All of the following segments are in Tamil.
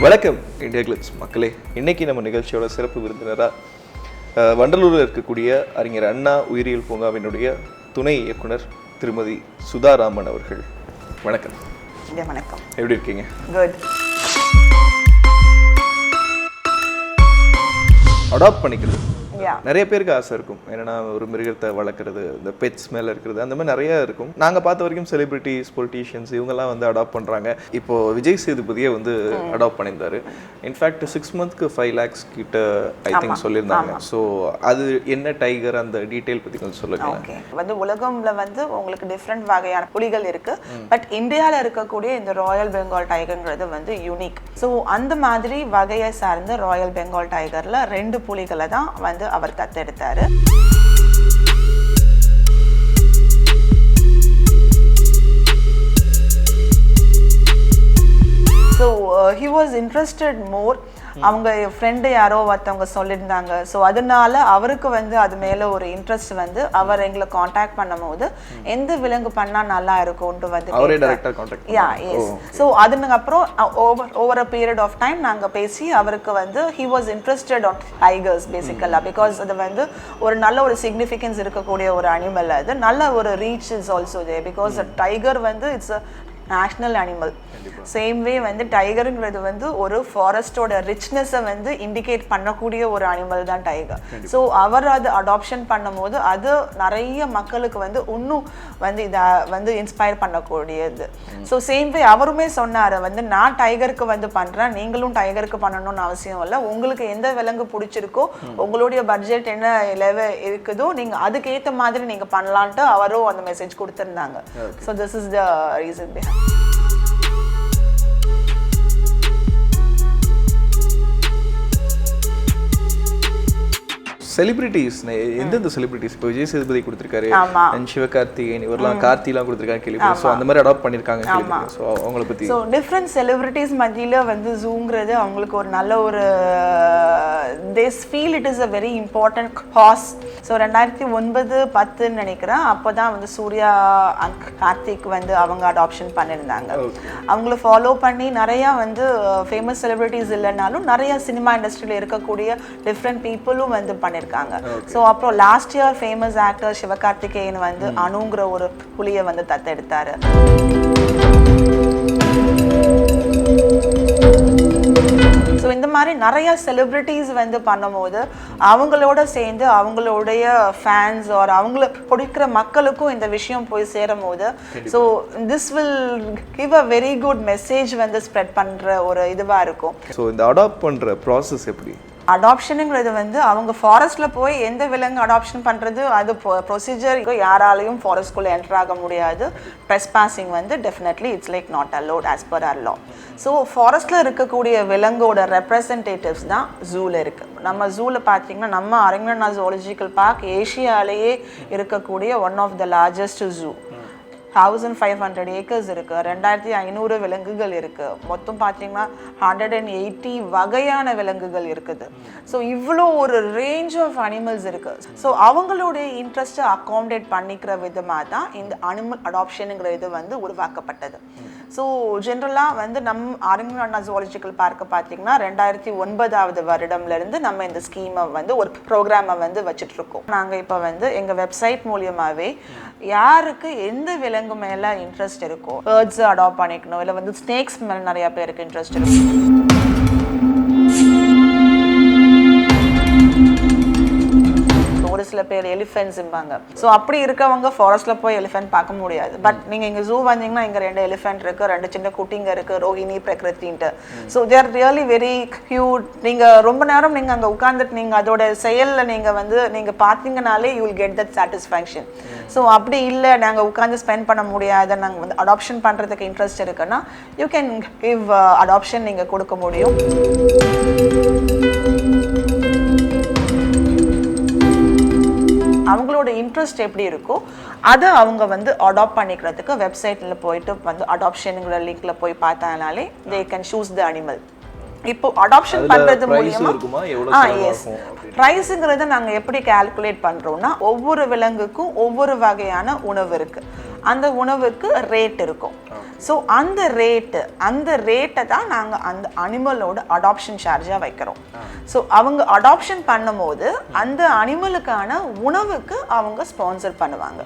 வணக்கம் இந்தியா கிளிப்ஸ் மக்களே. இன்னைக்கு நம்ம நிகழ்ச்சியோட சிறப்பு விருந்தினராக வண்டலூரில் இருக்கக்கூடிய அறிஞர் அண்ணா உயிரியல் பூங்காவினுடைய துணை இயக்குனர் திருமதி சுதா ராமன் அவர்கள். வணக்கம். வணக்கம். எப்படி இருக்கீங்க? குட். அடாப்ட் பண்ணிக்கிறது நிறைய பேருக்கு ஆசை இருக்கும். என்னன்னா ஒரு மிருகத்தை வளர்க்குறது, இந்த பெட்ஸ் மேலே இருக்கிறது, அந்த மாதிரி நிறைய இருக்கும். நாங்கள் பார்த்த வரைக்கும் செலிபிரிட்டிஸ், பொலிட்டீஷியன்ஸ் இவங்கெல்லாம் வந்து அடாப்ட் பண்ணுறாங்க. இப்போ விஜய் சேதுபதியே வந்து அடாப்ட் பண்ணியிருந்தாரு. இன்ஃபேக்ட் 6 மந்த்க்கு 5 lakhs கிட்ட ஐ திங்க் சொல்லியிருந்தாங்க. ஸோ அது என்ன டைகர், அந்த டீட்டெயில் பற்றி கொஞ்சம் சொல்லுங்க. ஓகே, வந்து உலகம்ல வந்து உங்களுக்கு டிஃப்ரெண்ட் வகையான புலிகள் இருக்கு. பட் இந்தியாவில் இருக்கக்கூடிய இந்த ராயல் பெங்கால் டைகர்ங்கிறது வந்து யூனிக். ஸோ அந்த மாதிரி வகையை சார்ந்த ராயல் பெங்கால் டைகர்ல 2 புலிகளை தான் வந்து அவர் தத்தெடுத்தாரு. So he was interested more. அவங்க ஃப்ரெண்டு யாரோ ஒருத்தவங்க சொல்லியிருந்தாங்க. ஸோ அதனால அவருக்கு வந்து அது மேலே ஒரு இன்ட்ரெஸ்ட் வந்து அவர் எங்களை காண்டாக்ட் பண்ணும் போது எந்த விலங்கு பண்ணால் நல்லா இருக்கும்ட்டு வந்து ஸோ அதுக்கப்புறம் over a period of time நாங்கள் பேசி அவருக்கு வந்து he was interested on tigers பேசிக்கலாக. பிகாஸ் அது வந்து ஒரு நல்ல ஒரு சிக்னிஃபிகன்ஸ் இருக்கக்கூடிய ஒரு அனிமல், அது நல்ல ஒரு reach is also they. Because tiger வந்து it's a national animal. Same way வந்து டைகருங்கிறது வந்து ஒரு ஃபாரஸ்டோட ரிச்னஸை வந்து இண்டிகேட் பண்ணக்கூடிய ஒரு அனிமல் தான் டைகர். ஸோ அவர் அது அடாப்ஷன் பண்ணும் போது அது நிறைய மக்களுக்கு வந்து இன்னும் வந்து இதை வந்து இன்ஸ்பயர் பண்ணக்கூடியது. ஸோ சேம் வே அவருமே சொன்னார் வந்து நான் டைகருக்கு வந்து பண்ணுறேன், நீங்களும் டைகருக்கு பண்ணணும்னு அவசியம் இல்லை. உங்களுக்கு எந்த விலங்கு பிடிச்சிருக்கோ, உங்களுடைய பட்ஜெட் என்ன லெவல் இருக்குதோ நீங்கள் அதுக்கேற்ற மாதிரி நீங்கள் பண்ணலான்ட்டு அவரும் அந்த மெசேஜ் கொடுத்துருந்தாங்க. So this is the reason behind. Celebrities எந்தெந்த செலிபிரிட்டிஸ் இப்போ விஜய் சேதுபதி கொடுத்துருக்காரு, சிவகார்த்திகேயன், இவரெல்லாம் கார்த்திலாம் கொடுத்துருக்காங்க கேள்வி. ஸோ அந்த மாதிரி அடாப்ட் பண்ணியிருக்காங்க. ஸோ அவங்களை பற்றி ஸோ டிஃப்ரெண்ட் செலிபிரிட்டிஸ் மத்தியில் வந்து ஜூங்கிறது அவங்களுக்கு ஒரு நல்ல ஒரு this feel it is a very important cos. So 2009-10 நினைக்கிறேன், அப்போ தான் வந்து சூர்யா கார்த்திக் வந்து அவங்க அடாப்ஷன் பண்ணியிருந்தாங்க. அவங்கள ஃபாலோ பண்ணி நிறையா வந்து ஃபேமஸ் செலிபிரிட்டிஸ் இல்லைனாலும் நிறையா சினிமா இண்டஸ்ட்ரியில் இருக்கக்கூடிய டிஃப்ரெண்ட் பீப்புளும் வந்து பண்ணியிருக்காங்க. ஸோ அப்புறம் last year famous actor Sivakarthikeyan வந்து அனுங்கிற ஒரு புலியை வந்து தத்தெடுத்தாரு. ஸோ இந்த மாதிரி நிறைய செலிபிரிட்டிஸ் வந்து பண்ணும்போது அவங்களோட சேர்ந்து அவங்களுடைய ஃபேன்ஸ் ஆர் அவங்கள பிடிக்கிற மக்களுக்கும் இந்த விஷயம் போய் சேரும் போது so this will give a very good message வந்து ஸ்ப்ரெட் பண்ணுற ஒரு இதுவாக இருக்கும். ஸோ இந்த அடாப்ட் பண்ணுற ப்ராசஸ் எப்படி? அடாப்ஷனுங்கிறது வந்து அவங்க ஃபாரஸ்ட்ல போய் எந்த விலங்கு அடாப்ஷன் பண்ணுறது அது ப்ரொசீஜர். யாராலையும் ஃபாரஸ்ட்குள்ளே என்டர் ஆக முடியாது. ட்ரெஸ்பாசிங் வந்து definitely it's like not allowed as per our law. So ஃபாரஸ்ட்டில் இருக்கக்கூடிய விலங்கோட ரெப்ரசன்டேட்டிவ்ஸ் தான் ஜூவில் இருக்குது. நம்ம ஜூவில் பார்த்தீங்கன்னா நம்ம அறிஞர் அண்ணா ஜூவாலஜிக்கல் பார்க் ஏஷியாலேயே இருக்கக்கூடிய one of the largest zoo. 1500 acres இருக்குது, 2500 விலங்குகள் இருக்குது. மொத்தம் பார்த்தீங்கன்னா 180 வகையான விலங்குகள் இருக்குது. ஸோ இவ்வளோ ஒரு ரேஞ்ச் ஆஃப் அனிமல்ஸ் இருக்குது. ஸோ அவங்களுடைய இன்ட்ரெஸ்ட்டை அகாமடேட் பண்ணிக்கிற விதமாக தான் இந்த அனிமல் அடாப்ஷனுங்கிற இது வந்து உருவாக்கப்பட்டது. ஸோ ஜென்ரலாக வந்து அறிஞர் அண்ணா ஜூவாலஜிக்கல் பார்க்கை பார்த்தீங்கன்னா 2009 வருடம்லேருந்து நம்ம இந்த ஸ்கீமை வந்து ஒரு ப்ரோக்ராமை வந்து வச்சுட்ருக்கோம். நாங்கள் இப்போ வந்து எங்கள் வெப்சைட் மூலியமாகவே யாருக்கு எந்த விலங்கு மேலே இன்ட்ரெஸ்ட் இருக்கோ, பேர்ட்ஸை அடாப்ட் பண்ணிக்கணும், இல்லை வந்து ஸ்னேக்ஸ் மேலே நிறையா பேருக்கு இன்ட்ரெஸ்ட் இருக்கும். ஒரு சில பேர் எலிஃபென்ட்ஸ் இருப்பாங்க. ஸோ அப்படி இருக்கவங்க ஃபாரஸ்ட்டில் போய் எலிஃபென்ட் பார்க்க முடியாது. பட் நீங்கள் இங்கே ஜூ வந்தீங்கன்னா இங்கே 2 எலிஃபென்ட் இருக்குது, 2 சின்ன குட்டிங்க இருக்குது, ரோஹிணி, பிரகிருத்தின்ட்டு. So they are really very cute. நீங்கள் ரொம்ப நேரம் நீங்கள் அங்கே உட்காந்துட்டு நீங்கள் அதோட செயலில் நீங்கள் வந்து நீங்கள் பார்த்தீங்கனாலே you will get that satisfaction. So அப்படி இல்லை நாங்கள் உட்காந்து ஸ்பெண்ட் பண்ண முடியாது, நாங்கள் வந்து அடாப்ஷன் பண்ணுறதுக்கு இன்ட்ரெஸ்ட் இருக்குன்னா யூ கேன் கிவ் அடாப்ஷன் நீங்கள் கொடுக்க முடியும். அவங்களோட இன்ட்ரெஸ்ட் எப்படி இருக்கோ அதை அவங்க வந்து அடாப்ட் பண்ணிக்கிறதுக்கு வெப்சைட்டில் போயிட்டு வந்து அடாப்ஷனுங்கிற லிங்க்ல போய் பார்த்தாலே they can choose the animal. இப்போ அடாப்ஷன் பண்றது மூலியமா இருக்குமா எவ்வளவு செலவாகும் பிரைஸ்ங்கிறத நாங்க எப்படி கால்குலேட் பண்றோம்னா ஒவ்வொரு விலங்குக்கும் ஒவ்வொரு வகையான உணவு இருக்கு அந்த உணவுக்கு ரேட் இருக்கும் ஸோ அந்த ரேட்டை தான் நாங்கள் அந்த அனிமலோட அடாப்ஷன் சார்ஜாக வைக்கிறோம் ஸோ அவங்க அடாப்ஷன் பண்ணும்போது அந்த அனிமலுக்கான உணவுக்கு அவங்க ஸ்பான்சர் பண்ணுவாங்க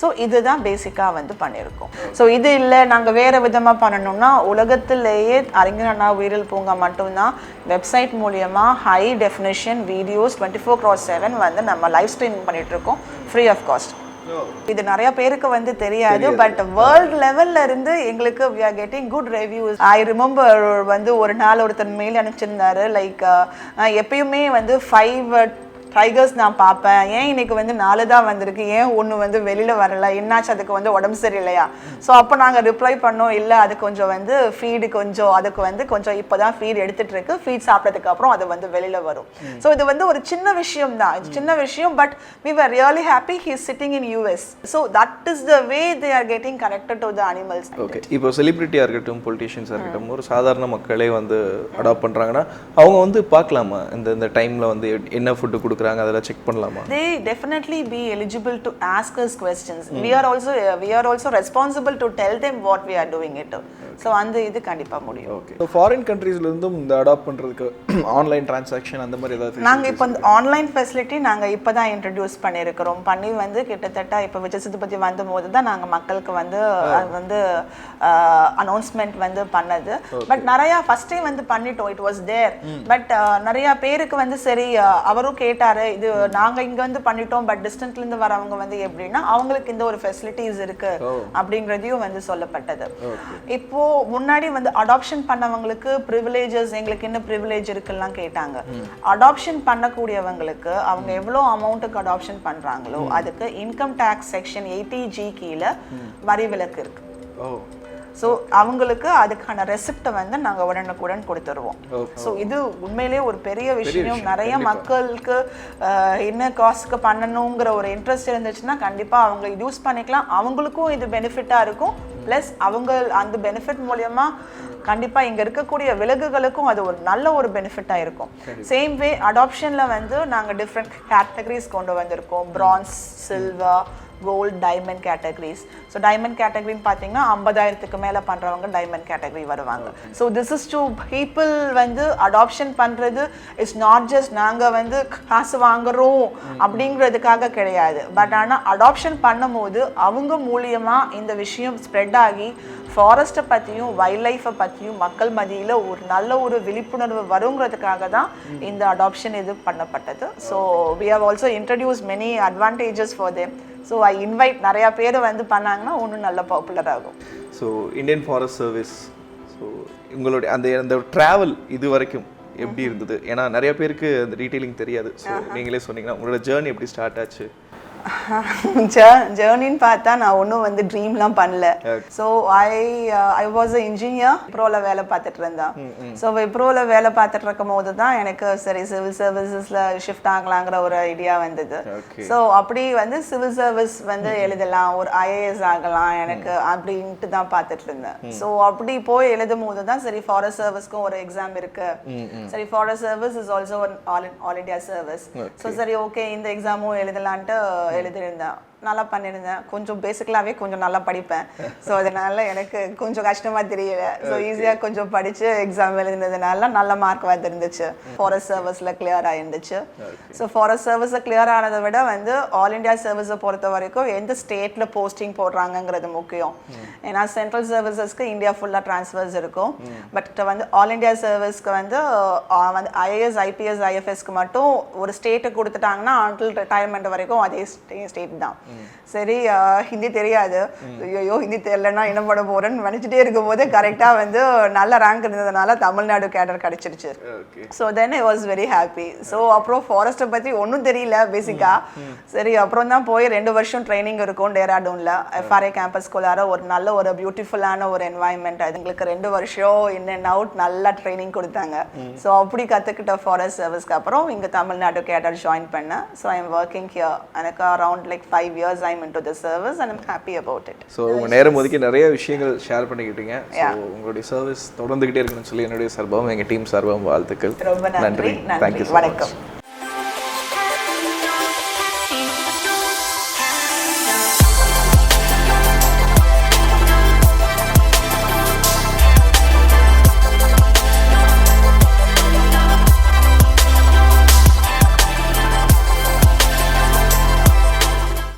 ஸோ இதுதான் பேசிக்காக வந்து பண்ணியிருக்கோம் ஸோ இது இல்லை நாங்கள் வேறு விதமாக பண்ணணும்னா உலகத்திலேயே அறிஞர் அண்ணா உயிரியல் பூங்கா மட்டும்தான் வெப்சைட் மூலியமாக ஹை டெஃபினிஷன் வீடியோஸ் 24/7 வந்து நம்ம லைவ் ஸ்ட்ரீமிங் பண்ணிகிட்ருக்கோம் ஃப்ரீ ஆஃப் காஸ்ட் இது நிறைய பேருக்கு வந்து தெரியாது பட் வேர்ல்ட் லெவல்ல இருந்து எங்களுக்கு we are getting good reviews. I remember வந்து ஒரு நாள் ஒருத்தர் மெயில் அனுப்பிச்சிருந்தாரு லைக் எப்பயுமே வந்து 5 டைகர்ஸ் நான் பார்ப்பேன் ஏன் இன்னைக்கு வந்து 4 தான் வந்திருக்கு ஏன் ஒன்று வந்து வெளியில் வரல என்னாச்சு அதுக்கு வந்து உடம்பு சரியில்லையா ஸோ அப்போ நாங்கள் ரிப்ளை பண்ணோம் இல்லை அது கொஞ்சம் வந்து ஃபீடு கொஞ்சம் அதுக்கு வந்து கொஞ்சம் இப்போ தான் ஃபீட் எடுத்துகிட்டு இருக்கு ஃபீட் சாப்பிட்டதுக்கு அப்புறம் அது வந்து வெளியில் வரும் ஸோ இது வந்து ஒரு சின்ன விஷயம் தான் இது சின்ன விஷயம் but we were really happy he is sitting in US so that is the way they are getting connected to the animals. Okay இப்போ செலிபிரிட்டியாக இருக்கட்டும் பொலிட்டீஷியன்ஸாக இருக்கட்டும் ஒரு சாதாரண மக்களே வந்து அடாப்ட் பண்ணுறாங்கன்னா அவங்க வந்து பார்க்கலாமா இந்த டைமில் வந்து என்ன ஃபுட்டு கொடுக்குறாங்க அதெல்லாம் செக் பண்ணலாமா? They definitely be eligible to ask us questions. We are also responsible to tell them what we are doing it. So அந்த இது கண்டிப்பா முடியும். ஓகே. So foreign countriesல இருந்தும் இந்த அடாப்ட் பண்றதுக்கு ஆன்லைன் டிரான்சாக்ஷன் அந்த மாதிரி ஏதாவது நாங்க இப்போ ஆன்லைன் ஃபெசிலிட்டி நாங்க இப்பதான் இன்ட்ரோ듀ஸ் பண்ணியிருக்கிறோம் பண்ணி வந்து கிட்டத்தட்ட இப்போ விஜய் சேதுபதி வந்தபோது தான் நாங்க மக்களுக்கு வந்து வந்து அனௌன்ஸ்மெண்ட் வந்து பண்ணது பட் நிறைய ஃபர்ஸ்டே வந்து பண்ணிட்டோம் இட் வாஸ் தேர் பட் நிறைய பேருக்கு வந்து சரி அவரும் கேட்டாரு இது நாங்க இங்க வந்து பண்ணிட்டோம் பட் டிஸ்டன்ஸ்ல இருந்து வரவங்க வந்து எப்படின்னா அவங்களுக்கு இந்த ஒரு ஃபெசிலிட்டிஸ் இருக்கு அப்படிங்கறதையும் வந்து சொல்லப்பட்டது. இப்போ முன்னாடி வந்து அடாப்ஷன் பண்ணவங்களுக்கு ப்ரிவிலேஜஸ் எங்களுக்கு என்ன ப்ரிவிலேஜ் இருக்குலாம் கேட்டாங்க. அடாப்ஷன் பண்ணக்கூடியவங்களுக்கு அவங்க எவ்வளோ அமௌண்ட்டுக்கு அடாப்ஷன் பண்றாங்களோ அதுக்கு இன்கம் டேக்ஸ் செக்ஷன் 80G கீழே வரி விலக்கு இருக்கு. ஸோ அவங்களுக்கு அதுக்கான ரெசிப்டை வந்து நாங்கள் உடனுக்குடன் கொடுத்துருவோம். ஸோ இது உண்மையிலேயே ஒரு பெரிய விஷயம். நிறைய மக்களுக்கு என்ன காஸ்ட்க்கு பண்ணணுங்கிற ஒரு இன்ட்ரெஸ்ட் இருந்துச்சுன்னா கண்டிப்பாக அவங்க யூஸ் பண்ணிக்கலாம். அவங்களுக்கும் இது பெனிஃபிட்டாக இருக்கும். ப்ளஸ் அவங்க அந்த பெனிஃபிட் மூலயமா கண்டிப்பாக இங்கே இருக்கக்கூடிய விலங்குகளுக்கும் அது ஒரு நல்ல ஒரு பெனிஃபிட்டாக இருக்கும். சேம் வே அடாப்ஷனில் வந்து நாங்கள் டிஃப்ரெண்ட் கேட்டகரிஸ் கொண்டு வந்திருக்கோம். Bronze, silver, gold, diamond categories. So diamond கேட்டகரின்னு பார்த்தீங்கன்னா 50,000க்கு மேலே பண்ணுறவங்க டைமண்ட் கேட்டகரி வருவாங்க. So this is to people வந்து அடாப்ஷன் பண்ணுறது இட்ஸ் நாட் ஜஸ்ட் நாங்கள் வந்து காசு வாங்குறோம் அப்படிங்கிறதுக்காக கிடையாது. பட் ஆனால் அடாப்ஷன் பண்ணும்போது அவங்க மூலியமாக இந்த விஷயம் ஸ்ப்ரெட் ஆகி ஃபாரஸ்ட்டை பற்றியும் வைல்ட் லைஃப்பை பற்றியும் மக்கள் மத்தியில் ஒரு நல்ல ஒரு விழிப்புணர்வு வருங்கிறதுக்காக தான் இந்த அடாப்ஷன் இது பண்ணப்பட்டது. So we have also introduced many advantages for them. So I invite நிறையா பேர் வந்து பண்ணாங்கன்னா ஒன்றும் நல்ல பாப்புலர் ஆகும். So Indian forest service so உங்களுடைய அந்த ட்ராவல் இது வரைக்கும் எப்படி இருந்தது? ஏன்னா நிறைய பேருக்கு அந்த டீட்டெயிலிங் தெரியாது. ஸோ நீங்களே சொன்னீங்கன்னா உங்களோட ஜேர்னி எப்படி ஸ்டார்ட் ஆச்சு? ஜேர்னின்னு பார்த்தா நான் ஒன்றும் வந்து ட்ரீம்லாம் பண்ணல. So I was a engineer. விப்ரோவில் வேலை பார்த்துட்டு இருந்தேன். ஸோ விப்ரோவில் வேலை பார்த்துட்டு இருக்கும் போது தான் எனக்கு சரி சிவில் சர்வீசஸில் ஷிஃப்ட் ஆகலாங்கிற ஒரு ஐடியா வந்தது. ஸோ அப்படி வந்து சிவில் சர்வீஸ் வந்து எழுதலாம், ஒரு IAS ஆகலாம் எனக்கு அப்படின்ட்டு தான் பார்த்துட்டு இருந்தேன். ஸோ அப்படி போய் எழுதும் போது தான் சரி ஃபாரஸ்ட் சர்வீஸ்க்கும் ஒரு எக்ஸாம் இருக்கு. சரி forest service is also all India service. So சரி ஓகே இந்த எக்ஸாமும் எழுதலான்ட்டு எழுதியிருந்தேன். நல்லா பண்ணியிருந்தேன். கொஞ்சம் பேசிக்கலாகவே கொஞ்சம் நல்லா படிப்பேன். ஸோ அதனால எனக்கு கொஞ்சம் கஷ்டமாக தெரியல. ஸோ ஈஸியாக கொஞ்சம் படித்து எக்ஸாம் எழுதுனதுனால நல்ல மார்க் வந்துருந்துச்சு. ஃபாரஸ்ட் சர்வீஸில் கிளியர் ஆகிருந்துச்சு. ஸோ ஃபாரஸ்ட் சர்வீஸை கிளியர் ஆனதை விட வந்து ஆல் இண்டியா சர்வீஸை பொறுத்த வரைக்கும் எந்த ஸ்டேட்டில் போஸ்டிங் போடுறாங்கங்கிறது முக்கியம். ஏன்னா சென்ட்ரல் சர்வீசஸ்க்கு இந்தியா ஃபுல்லாக ட்ரான்ஸ்ஃபர்ஸ் இருக்கும். பட் வந்து ஆல் இண்டியா சர்வீஸ்க்கு வந்து IAS, IPS, IFSக்கு மட்டும் ஒரு ஸ்டேட்டை கொடுத்துட்டாங்கன்னா அன்டில் ரிட்டையர்மெண்ட் வரைக்கும் அதே ஸ்டேட் தான். சரி ஹிந்தி தெரியாது, ஐயோ ஹிந்தி தெரியலன்னா என்ன பண்ண போறேன்னு நினைச்சிட்டே இருக்கும் போது கரெக்டா வந்து நல்ல ரேங்க் இருந்ததுனால தமிழ்நாடு கேடர் கிடைச்சிருச்சு. So then I was very happy. So அப்புறம் ஃபாரஸ்ட்டை பற்றி ஒன்றும் தெரியல பேசிக்கா. சரி அப்புறம் தான் போய் 2 வருஷம் ட்ரைனிங் இருக்கும் டேராடூனில் FRA கேம்பஸ்குள்ளார. ஒரு நல்ல ஒரு பியூட்டிஃபுல்லான ஒரு என்வாயன்மெண்ட். அது எங்களுக்கு 2 வருஷம் இன் அண்ட் அவுட் நல்லா ட்ரைனிங் கொடுத்தாங்க. ஸோ அப்படி கற்றுக்கிட்ட ஃபாரஸ்ட் சர்வீஸ்க்கு அப்புறம் இங்கே தமிழ்நாடு கேடர் ஜாயின் பண்ணேன். So I am working here. எனக்கு around like 5 years I'm into the service and I'm happy about it. So உங்கள் நேரம் ஒதுக்கி நிறைய விஷயங்கள் ஷேர் பண்ணிக்கிட்டீங்க. ஸோ உங்களுடைய சர்வீஸ் தொடர்ந்துகிட்டே இருக்கணும்னு சொல்லி என்னுடைய சார்பாகவும் எங்கள் டீம் சார்பாகவும் வாழ்த்துக்கள். ரொம்ப நன்றி. தேங்க்யூ. வணக்கம்.